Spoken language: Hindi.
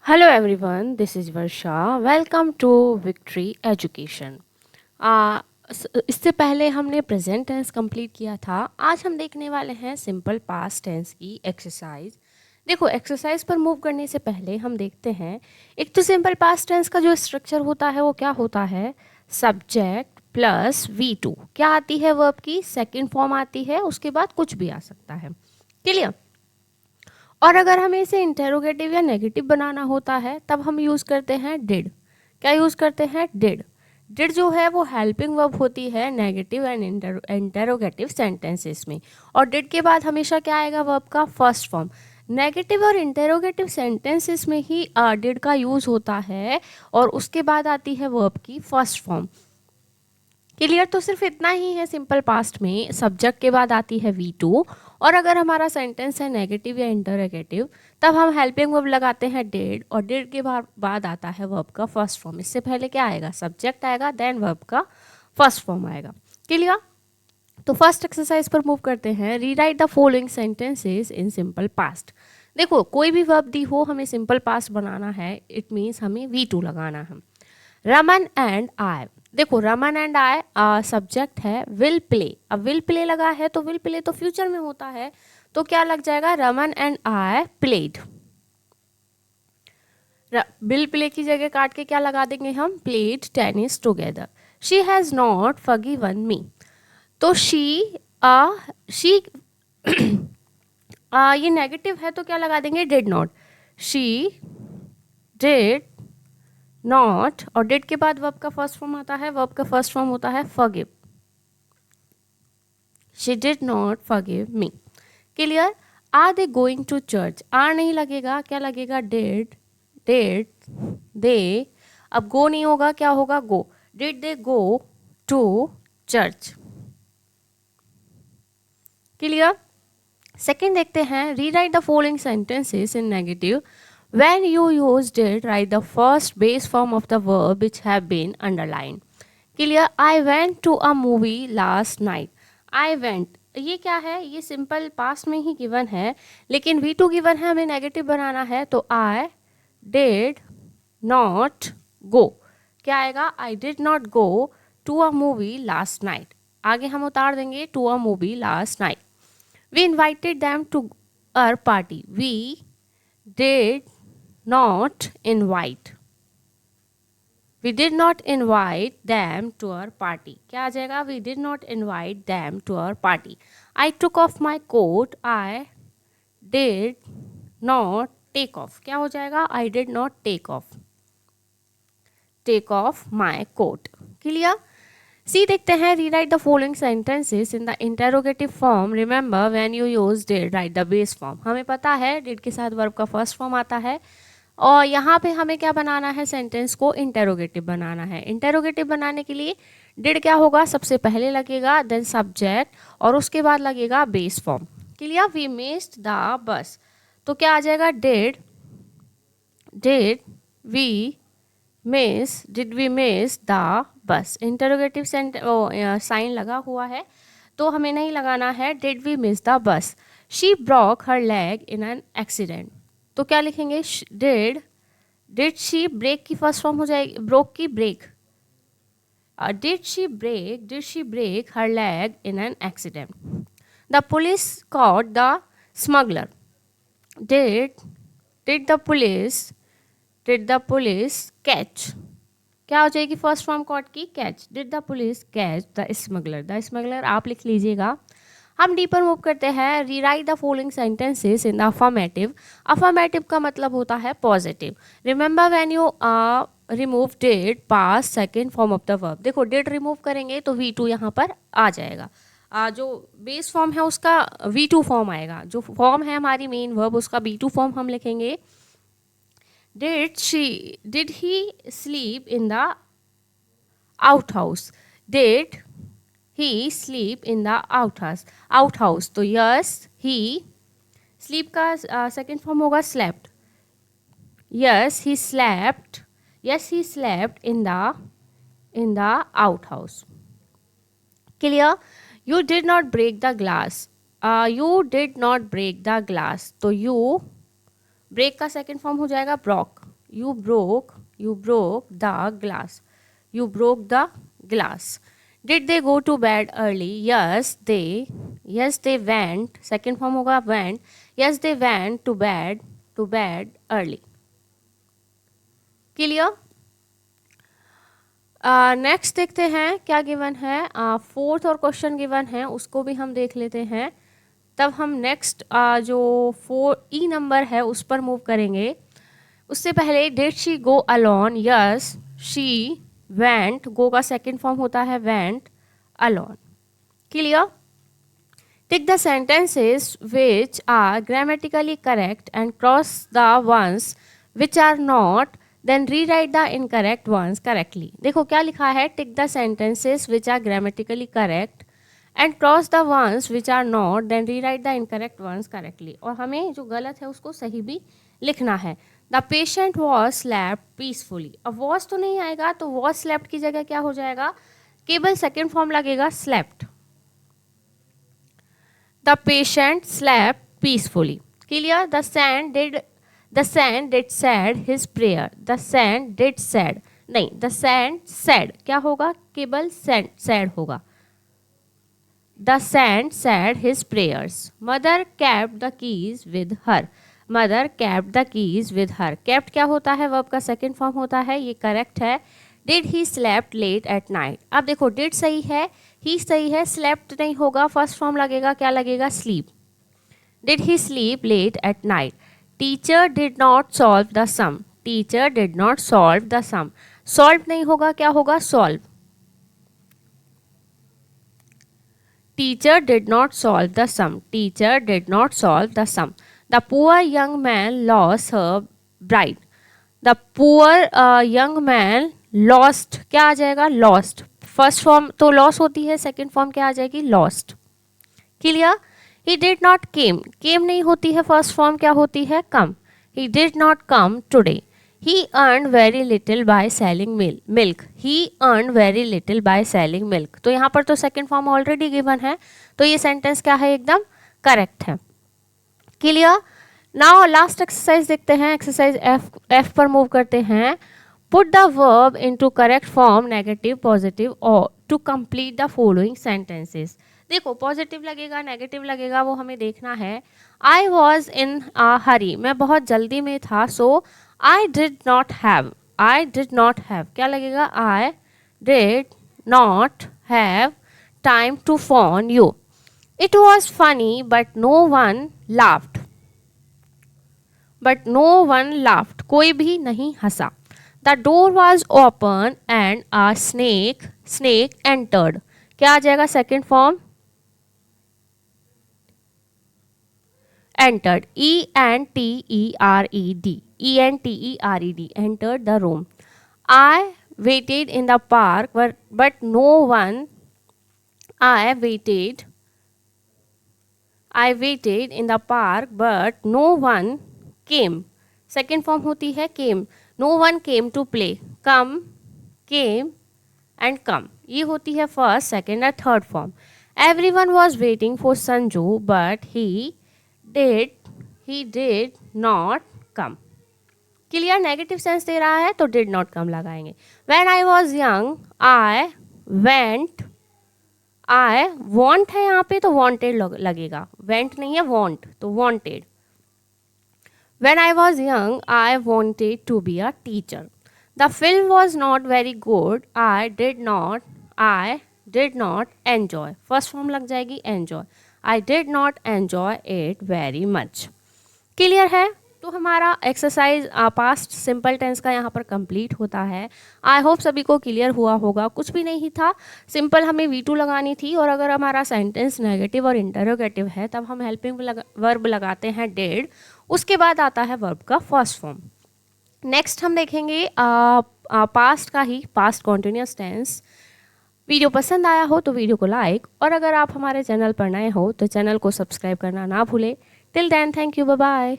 Hello everyone, this is Varsha. Welcome to victory education. इससे पहले हमने प्रेजेंट टेंस कंप्लीट किया था। आज हम देखने वाले हैं सिंपल पास्ट टेंस की एक्सरसाइज। देखो, एक्सरसाइज पर मूव करने से पहले हम देखते हैं, एक तो सिंपल पास्ट टेंस का जो स्ट्रक्चर होता है वो क्या होता है, सब्जेक्ट प्लस V2। क्या आती है, वर्ब की सेकेंड फॉर्म आती है, उसके बाद कुछ भी आ सकता है। क्लियर। और अगर हमें इसे इंटेरोगेटिव या नेगेटिव बनाना होता है तब हम यूज़ करते हैं डिड। क्या यूज़ करते हैं, डिड। डिड जो है वो हेल्पिंग वर्ब होती है नेगेटिव एंड इंटेरोगेटिव सेंटेंसेस में। और डिड के बाद हमेशा क्या आएगा, वर्ब का फर्स्ट फॉर्म। नेगेटिव और इंटेरोगेटिव सेंटेंसेस में ही डिड का यूज़ होता है और उसके बाद आती है वर्ब की फर्स्ट फॉर्म। क्लियर। तो सिर्फ इतना ही है सिंपल पास्ट में, सब्जेक्ट के बाद आती है V2। और अगर हमारा सेंटेंस है नेगेटिव या इंटरोगेटिव तब हम हेल्पिंग वर्ब लगाते हैं डिड, और डिड के बाद आता है वर्ब का फर्स्ट फॉर्म। इससे पहले क्या आएगा, सब्जेक्ट आएगा, देन वर्ब का फर्स्ट फॉर्म आएगा। क्लियर। तो फर्स्ट एक्सरसाइज पर मूव करते हैं। Rewrite the following sentences in simple past. देखो, कोई भी वर्ब दी हो, हमें सिंपल पास्ट बनाना है, इट मीन्स हमें V2 लगाना है। रमन एंड आई। देखो, रमन एंड आई सब्जेक्ट है, विल प्ले। अब विल प्ले लगा है तो विल प्ले तो फ्यूचर में होता है, तो क्या लग जाएगा, Raman and I played. Will play की जगह काट के क्या लगा देंगे हम, played tennis together. She has not forgiven me. तो शी ये नेगेटिव है तो क्या लगा देंगे, did not. She did not, और डिड के बाद वर्ब का फर्स्ट फॉर्म आता है, वर्ब का फर्स्ट फॉर्म होता है forgive. She did not forgive me. Clear. Are they going to church. Are नहीं लगेगा, क्या लगेगा, डिड दे। अब गो नहीं होगा, क्या होगा, go. Did they go to church. Clear. Second देखते हैं, rewrite the following sentences in negative. When you use did, write the first base form of the verb which have been underlined. Clear. I went to a movie last night. I went, ये क्या है, ये सिंपल पास्ट में ही गिवन है, लेकिन V2 गिवन है, हमें नेगेटिव बनाना है, तो I did not go। क्या आएगा, I did not go to a movie last night। आगे हम उतार देंगे to a movie last night। We invited them to our party। We did not invite। We did not invite them to our party। क्या आ जाएगा, we did not invite them to our party। I took off my coat। I did not take off। क्या हो जाएगा, I did not take off my coat। Clear. C देखते हैं, rewrite the following sentences in the interrogative form. Remember when you use did, write the base form. हमें पता है डिड के साथ वर्ब का फर्स्ट फॉर्म आता है, और यहाँ पे हमें क्या बनाना है, सेंटेंस को इंटेरोगेटिव बनाना है। इंटेरोगेटिव बनाने के लिए डिड क्या होगा, सबसे पहले लगेगा, देन सब्जेक्ट, और उसके बाद लगेगा base form. Clear. We missed the bus, तो क्या आ जाएगा, did we did we miss the bus. Interrogative sign लगा हुआ है तो हमें नहीं लगाना है, did we miss the bus. She broke her leg in an accident, तो क्या लिखेंगे, डिड शी ब्रेक की फर्स्ट फॉर्म हो जाएगी, ब्रोक की break. Did she break her leg in an accident. The police caught the smuggler. Did the police catch. क्या हो जाएगी फर्स्ट फॉर्म कॉट की, catch. Did the police catch the smuggler आप लिख लीजिएगा। हम डीपर मूव करते हैं। Rewrite the following sentences in the affirmative. Affirmative का मतलब होता है positive. Remember when you remove did, past second form of the verb. देखो, डिड रिमूव करेंगे तो V2 यहाँ पर आ जाएगा। जो बेस फॉर्म है उसका V2 फॉर्म आएगा, जो फॉर्म है हमारी मेन वर्ब उसका B2 फॉर्म हम लिखेंगे। did he sleep in the outhouse? Did he sleep in the outhouse? तो yes, he, sleep का सेकेंड फॉर्म होगा slept। yes he slept in the outhouse। clear। you did not break the glass। तो you, break का सेकेंड फॉर्म हो जाएगा broke। You broke the glass. You broke the glass. Did they go to bed early? Yes, they went. Second form होगा went. Yes, they went to bed early. Clear? Next देखते हैं क्या गिवन है. फोर्थ और क्वेश्चन गिवन है, उसको भी हम देख लेते हैं. तब हम नेक्स्ट जो 4 नंबर है उस पर मूव करेंगे. उससे पहले did she go alone? Yes she went. Go का सेकेंड फॉर्म होता है went alone. Clear? Tick the sentences which are grammatically correct and cross the ones which are not, then rewrite the incorrect ones correctly. देखो क्या लिखा है. Tick the sentences which are grammatically correct and cross the ones which are not, then rewrite the incorrect ones correctly. और हमें जो गलत है उसको सही भी लिखना है. The patient was slept peacefully. अब वॉज तो नहीं आएगा, तो वॉज स्लेप्ट की जगह क्या हो जाएगा, केवल सेकेंड फॉर्म लगेगा slept. The patient slept peacefully. Clear? The sand did sad his prayer. The sand did sad नहीं, द सैंड सैड क्या होगा, केवल सैड होगा. The sand sad his prayers. Mother kept the keys with her. Mother kept the keys with her. Kept क्या होता है, वर्ब का सेकेंड फॉर्म होता है, ये करेक्ट है. Did he slept late at night. अब देखो डिड सही है, ही सही है, स्लेप्ट नहीं होगा, फर्स्ट फॉर्म लगेगा, क्या लगेगा, sleep. Did he sleep late at night. Teacher did not solve the sum. Teacher did not solve the sum. Solve नहीं होगा, क्या होगा, solve. Teacher did not solve the sum. Teacher did not solve the sum. The poor young man lost her bride. The poor young man lost क्या आ जाएगा, lost. फर्स्ट फॉर्म तो लॉस होती है, सेकंड फॉर्म क्या आ जाएगी, lost. Clear? He did not came. Came नहीं होती है, फर्स्ट फॉर्म क्या होती है, come. He did not come today. He earned very little by selling milk. He earned very little by selling milk. तो यहाँ पर तो सेकंड फॉर्म ऑलरेडी गिवन है, तो ये सेंटेंस क्या है, एकदम करेक्ट है. क्लियर? नाउ लास्ट एक्सरसाइज देखते हैं. एक्सरसाइज एफ पर मूव करते हैं. Put the verb into correct form, negative, positive और to complete the following sentences. देखो पॉजिटिव लगेगा, नेगेटिव लगेगा, वो हमें देखना है. I was in a hurry. मैं बहुत जल्दी में था, so I did not have. I did not have क्या लगेगा, I did not have time to phone you. It was funny, but no one laughed. But no one laughed. कोई भी नहीं हंसा. The door was open and a snake entered. क्या आ जाएगा, second form entered. E-N-T-E-R-E-D. E-N-T-E-R-E-D. Entered the room. I waited in the park, but no one. I waited in the park but no one came. Second form होती है came. No one came to play. Come, came and come. ये होती है फर्स्ट, सेकेंड और third form. Everyone was waiting for Sanju but he did not come. Clear? Negative sense दे रहा है तो did not come लगाएंगे. When I was young I went. I want है यहाँ पे तो वॉन्टेड लगेगा, वेंट नहीं है, वॉन्ट तो wanted. When I was young I wanted to be a teacher. The film was not very good. I did not enjoy. First form लग जाएगी enjoy. I did not enjoy it very much. Clear है? तो हमारा एक्सरसाइज पास्ट सिंपल टेंस का यहाँ पर कंप्लीट होता है. आई होप सभी को क्लियर हुआ होगा. कुछ भी नहीं था, सिंपल हमें V2 लगानी थी, और अगर हमारा सेंटेंस नेगेटिव और इंटरोगेटिव है तब हम हेल्पिंग वर्ब लगाते हैं डिड. उसके बाद आता है वर्ब का फर्स्ट फॉर्म. नेक्स्ट हम देखेंगे पास्ट का ही, पास्ट कॉन्टिन्यूस टेंस. वीडियो पसंद आया हो तो वीडियो को लाइक, और अगर आप हमारे चैनल पर नए हो तो चैनल को सब्सक्राइब करना ना भूलें. Till then, thank you, bye bye.